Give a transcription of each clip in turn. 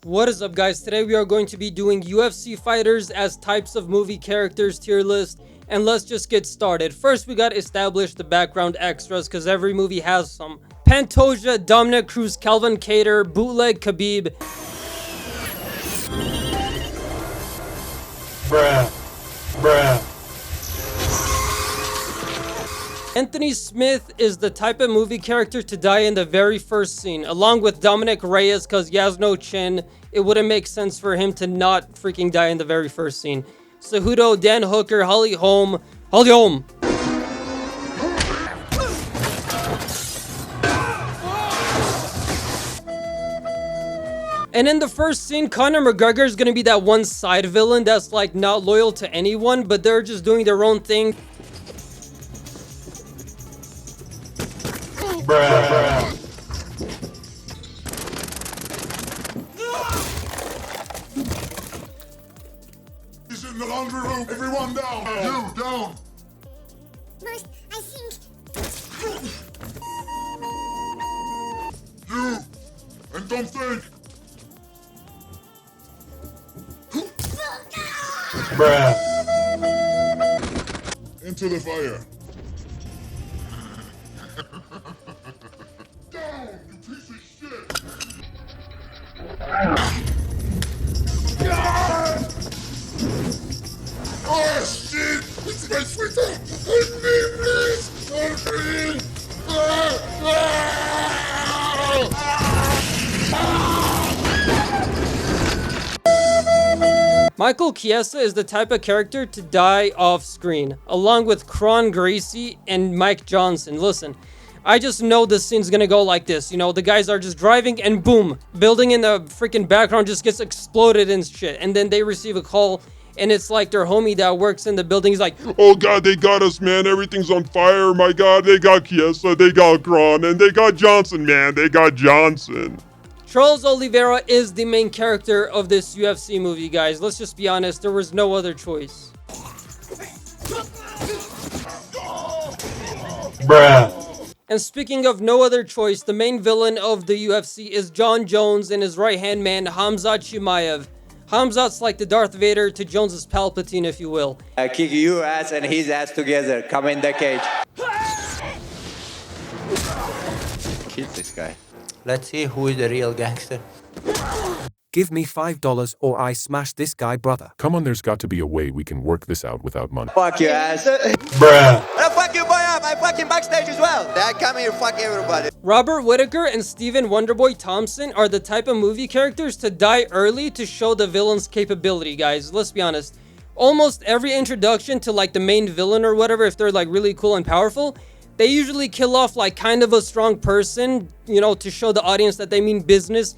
What is up, guys? Today we are going to be doing UFC fighters as types of movie characters tier list, and let's just get started. First, we gotta establish the background extras because every movie has some. Pantoja, Dominic Cruz, Calvin Kattar, Bootleg Khabib. Bruh. Anthony Smith is the type of movie character to die in the very first scene, along with Dominic Reyes, because he has no chin. It wouldn't make sense for him to not freaking die in the very first scene. Cejudo, Dan Hooker, Holly Holm. And in the first scene, Conor McGregor is gonna be that one side villain that's like not loyal to anyone, but they're just doing their own thing. Bruh. He's in the laundry room. Everyone down. You down. First, I think. You and don't think. Bruh. Into the fire. Down, you piece of shit. Oh shit! It's my sweetheart! Help me, please! Help me! Michael Chiesa is the type of character to die off screen, along with Kron Gracie and Mike Johnson. Listen, I just know this scene's gonna go like this. You know, the guys are just driving and boom, building in the freaking background just gets exploded and shit. And then they receive a call and it's like their homie that works in the building. He's like, oh god, they got us, man. Everything's on fire. My god, they got Chiesa, they got Kron, and they got Johnson, man. They got Johnson. Charles Oliveira is the main character of this UFC movie, guys. Let's just be honest, there was no other choice. Bruh. And speaking of no other choice, the main villain of the UFC is Jon Jones and his right-hand man, Khamzat Chimaev. Khamzat's like the Darth Vader to Jones's Palpatine, if you will. I kick your ass and his ass together. Come in the cage. Kill this guy. Let's see who is the real gangster. Give me $5 or I smash this guy, brother. Come on, there's got to be a way we can work this out without money. Fuck your ass. Bruh. I fuck you boy up. I fucking backstage as well. I come here, fuck everybody. Robert Whittaker and Stephen Wonderboy Thompson are the type of movie characters to die early to show the villain's capability, guys. Let's be honest. Almost every introduction to like the main villain or whatever, if they're like really cool and powerful, they usually kill off like kind of a strong person, you know, to show the audience that they mean business.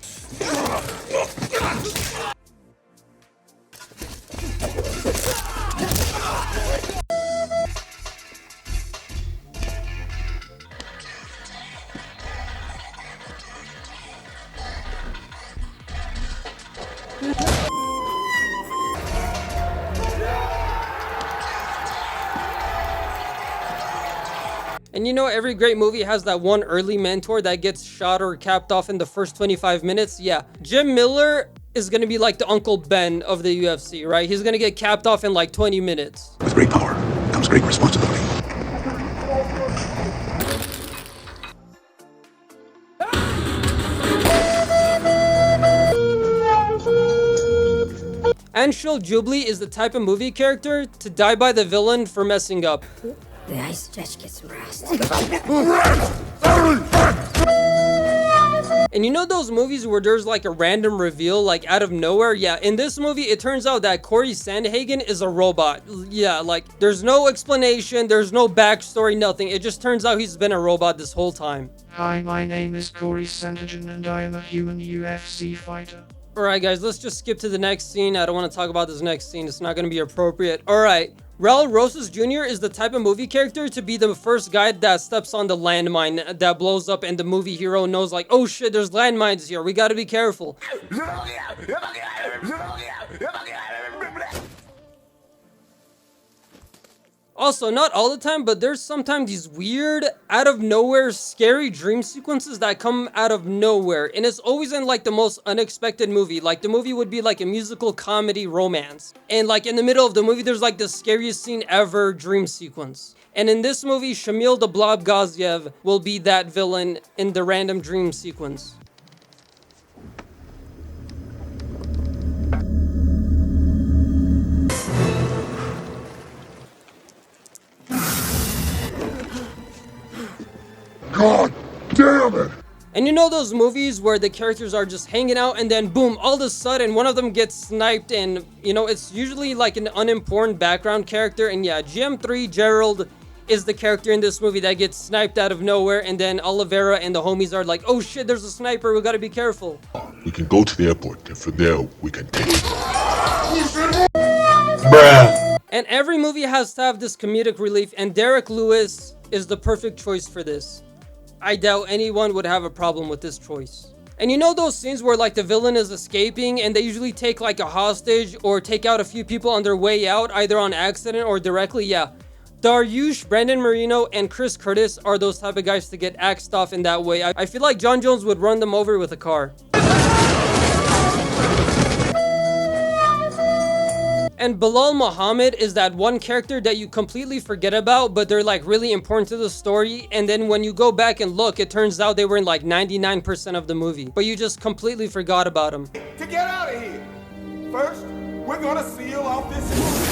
And you know, every great movie has that one early mentor that gets shot or capped off in the first 25 minutes. Yeah, Jim Miller is gonna be like the Uncle Ben of the UFC, right? He's gonna get capped off in like 20 minutes. With great power comes great responsibility. Anshul Jubilee is the type of movie character to die by the villain for messing up. The ice stretch gets some rest. And you know those movies where there's like a random reveal like out of nowhere? Yeah, in this movie it turns out that Corey Sandhagen is a robot. Yeah, like there's no explanation, there's no backstory, nothing. It just turns out he's been a robot this whole time. Hi, my name is Corey Sandhagen and I am a human UFC fighter. Alright guys, let's just skip to the next scene. I don't want to talk about this next scene, it's not going to be appropriate. Alright, Raul Rosas Jr. is the type of movie character to be the first guy that steps on the landmine that blows up and the movie hero knows like, oh shit, there's landmines here, we gotta be careful. Also, not all the time, but there's sometimes these weird, out of nowhere, scary dream sequences that come out of nowhere. And it's always in like the most unexpected movie. Like the movie would be like a musical comedy romance. And like in the middle of the movie, there's like the scariest scene ever dream sequence. And in this movie, Shamil the Blob Gaziev will be that villain in the random dream sequence. God damn it! And you know those movies where the characters are just hanging out and then boom, all of a sudden one of them gets sniped, and you know, it's usually like an unimportant background character. And yeah, GM3 Gerald is the character in this movie that gets sniped out of nowhere, and then Oliveira and the homies are like, oh shit, there's a sniper, we gotta be careful. We can go to the airport, and from there, we can take it. Bruh. And every movie has to have this comedic relief, and Derek Lewis is the perfect choice for this. I doubt anyone would have a problem with this choice. And you know those scenes where like the villain is escaping and they usually take like a hostage or take out a few people on their way out, either on accident or directly? Yeah. Dariush, Brandon Marino, and Chris Curtis are those type of guys to get axed off in that way. I feel like Jon Jones would run them over with a car. And Bilal Muhammad is that one character that you completely forget about, but they're like really important to the story. And then when you go back and look, it turns out they were in like 99% of the movie, but you just completely forgot about them. To get out of here, first, we're gonna seal off this movie.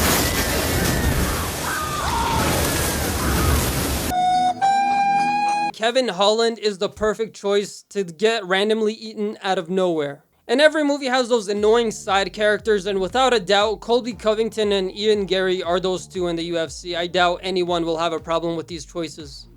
Kevin Holland is the perfect choice to get randomly eaten out of nowhere. And every movie has those annoying side characters, and without a doubt, Colby Covington and Ian Gary are those two in the UFC. I doubt anyone will have a problem with these choices.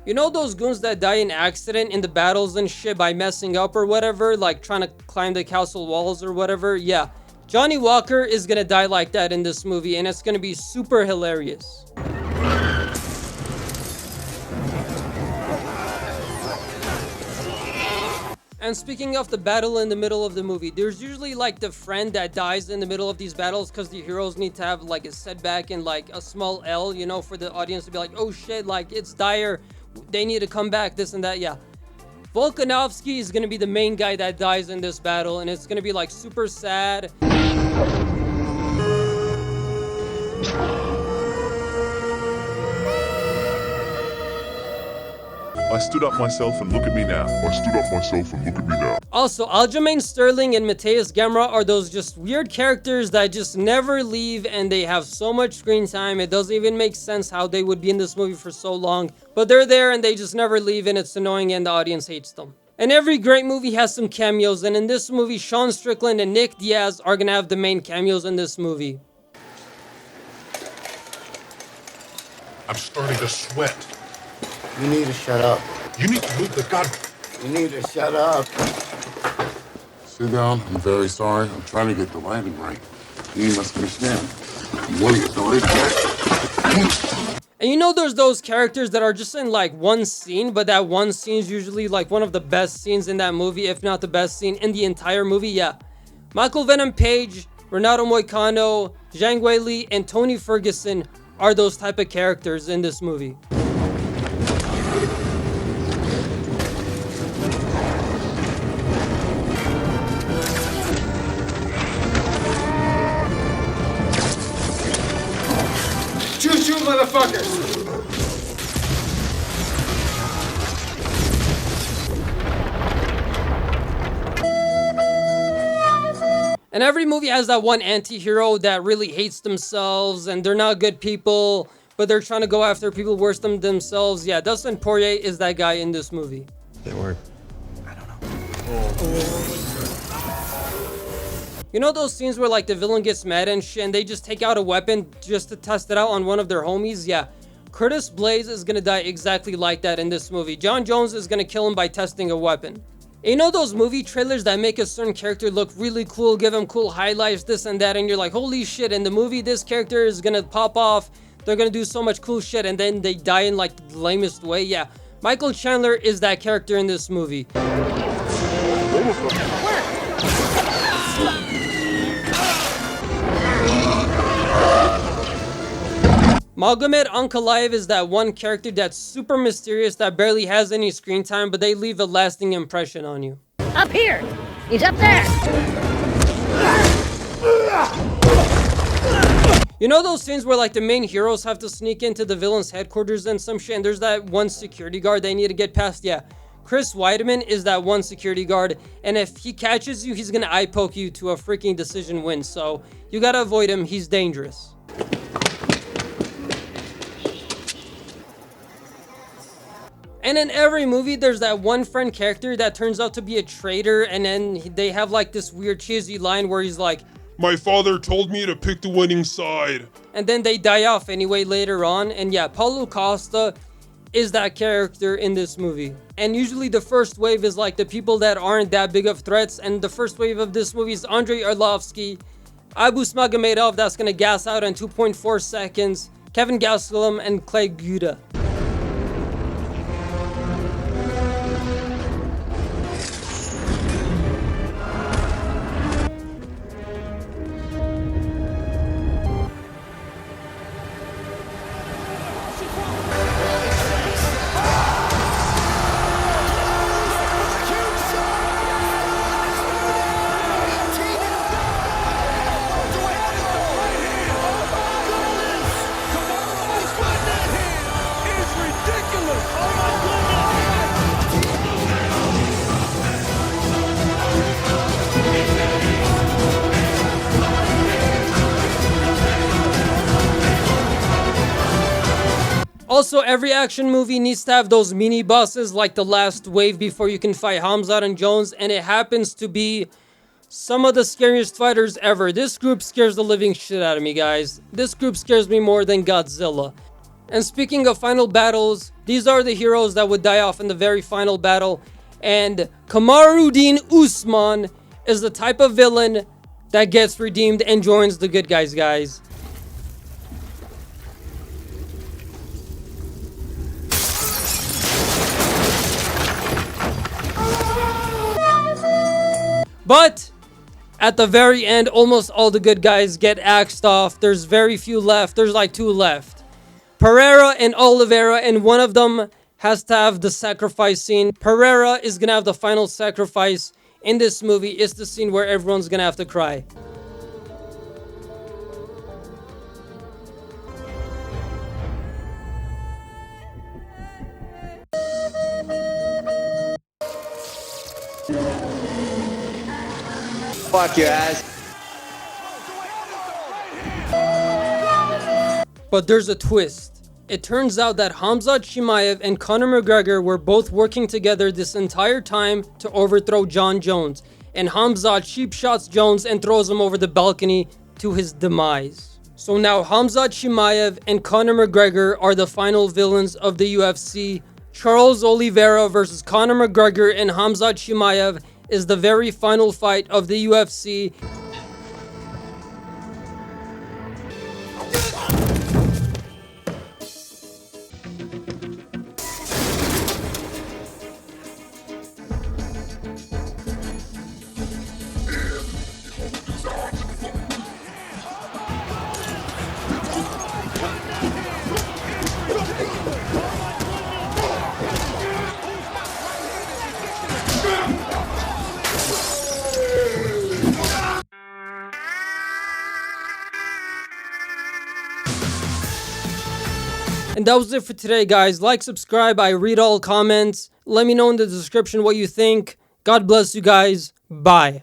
You know those goons that die in accident in the battles and shit by messing up or whatever, like trying to climb the castle walls or whatever? Yeah, Johnny Walker is gonna die like that in this movie, and it's gonna be super hilarious. And speaking of the battle in the middle of the movie, there's usually like the friend that dies in the middle of these battles because the heroes need to have like a setback and like a small L, you know, for the audience to be like, oh shit, like it's dire, they need to come back, this and that. Yeah, Volkanovski is gonna be the main guy that dies in this battle, and it's gonna be like super sad. I stood up myself and look at me now. I stood up myself and look at me now. Also, Aljamain Sterling and Matthias Gamera are those just weird characters that just never leave, and they have so much screen time. It doesn't even make sense how they would be in this movie for so long, but they're there and they just never leave, and it's annoying and the audience hates them. And every great movie has some cameos, and in this movie, Sean Strickland and Nick Diaz are gonna have the main cameos in this movie. I'm starting to sweat. You need to shut up. You need to move the gun. You need to shut up. Sit down. I'm very sorry. I'm trying to get the landing right. You must understand. You want to get the landing right. And you know there's those characters that are just in like one scene, but that one scene is usually like one of the best scenes in that movie, if not the best scene in the entire movie. Yeah, Michael Venom Page, Renato Moicano, Zhang Weili, and Tony Ferguson are those type of characters in this movie. Choo-choo, motherfuckers! And every movie has that one anti-hero that really hates themselves and they're not good people, but they're trying to go after people worse than themselves. Yeah, Dustin Poirier is that guy in this movie. They were, I don't know. You know those scenes where like the villain gets mad and shit and they just take out a weapon just to test it out on one of their homies? Yeah, Curtis Blaze is gonna die exactly like that in this movie. Jon Jones is gonna kill him by testing a weapon. And you know those movie trailers that make a certain character look really cool, give him cool highlights, this and that, and you're like, holy shit, in the movie this character is gonna pop off, they're gonna do so much cool shit, and then they die in like the lamest way? Yeah, Michael Chandler is that character in this movie. Magomed Ankalaev is that one character that's super mysterious that barely has any screen time, but they leave a lasting impression on you. Up here! He's up there! You know those scenes where like the main heroes have to sneak into the villain's headquarters and some shit, and there's that one security guard they need to get past? Yeah, Chris Weidman is that one security guard, and if he catches you, he's gonna eye poke you to a freaking decision win, so you gotta avoid him, he's dangerous. And in every movie, there's that one friend character that turns out to be a traitor, and then they have like this weird cheesy line where he's like, My father told me to pick the winning side. and then they die off anyway later on. And yeah, Paulo Costa is that character in this movie. And usually the first wave is like the people that aren't that big of threats, and the first wave of this movie is Andrei Arlovsky, Abus Magomedov, that's gonna gas out in 2.4 seconds, Kevin Gastelum, and Clay Guida. Also, every action movie needs to have those mini bosses like the last wave before you can fight Hamzat and Jones, and it happens to be some of the scariest fighters ever. This group scares the living shit out of me, guys. This group scares me more than Godzilla. And speaking of final battles, these are the heroes that would die off in the very final battle, and Kamaruddin Usman is the type of villain that gets redeemed and joins the good guys, guys. But at the very end, almost all the good guys get axed off. There's very few left. There's like 2 left. Pereira and Oliveira, and one of them has to have the sacrifice scene. Pereira is gonna have the final sacrifice in this movie. It's the scene where everyone's gonna have to cry. Fuck your ass. But there's a twist. It turns out that Hamzat Chimaev and Conor McGregor were both working together this entire time to overthrow Jon Jones. And Hamzat cheap shots Jones and throws him over the balcony to his demise. So now Hamzat Chimaev and Conor McGregor are the final villains of the UFC. Charles Oliveira versus Conor McGregor and Hamzat Chimaev is the very final fight of the UFC. And that was it for today, guys. Like, subscribe, I read all comments. Let me know in the description what you think. God bless you guys. Bye.